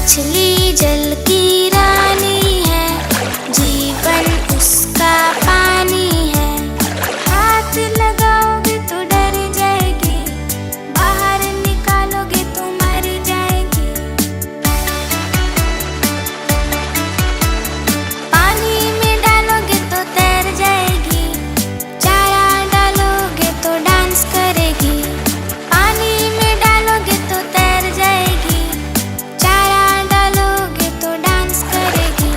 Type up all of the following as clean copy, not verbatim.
मछली जल की रानी है, जीवन उसका पानी है। हाथ लगाओगे तो डर जाएगी, बाहर निकालोगे तो मर जाएगी। पानी में डालोगे तो तैर जाएगी, चारा डालोगे तो डांस करेगी। पानी में डालोगे तो तैर जाएगी, चारा डालोगे तो डांस करेगी।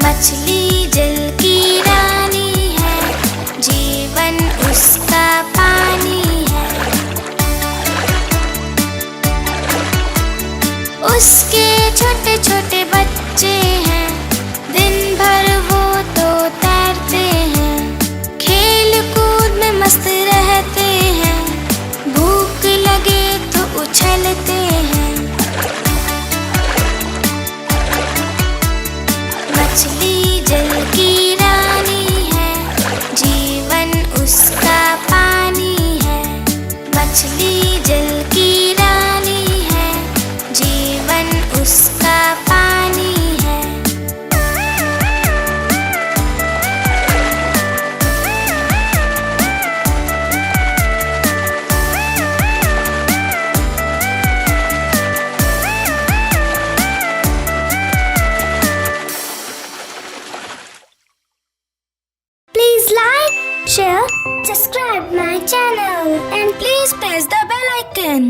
मछली जल की रानी है, जीवन उसका पानी है। उसके छोटे छोटे बच्चे हैं, दिन भर वो तो तैरते हैं, खेल कूद में मस्त रहते हैं, भूख लगे तो उछलते हैं। मछली जल की रानी है, जीवन उसका पानी है। मछली जल की रानी है, जीवन उसका पानी है। Please like, share, subscribe my channel and please press the bell icon.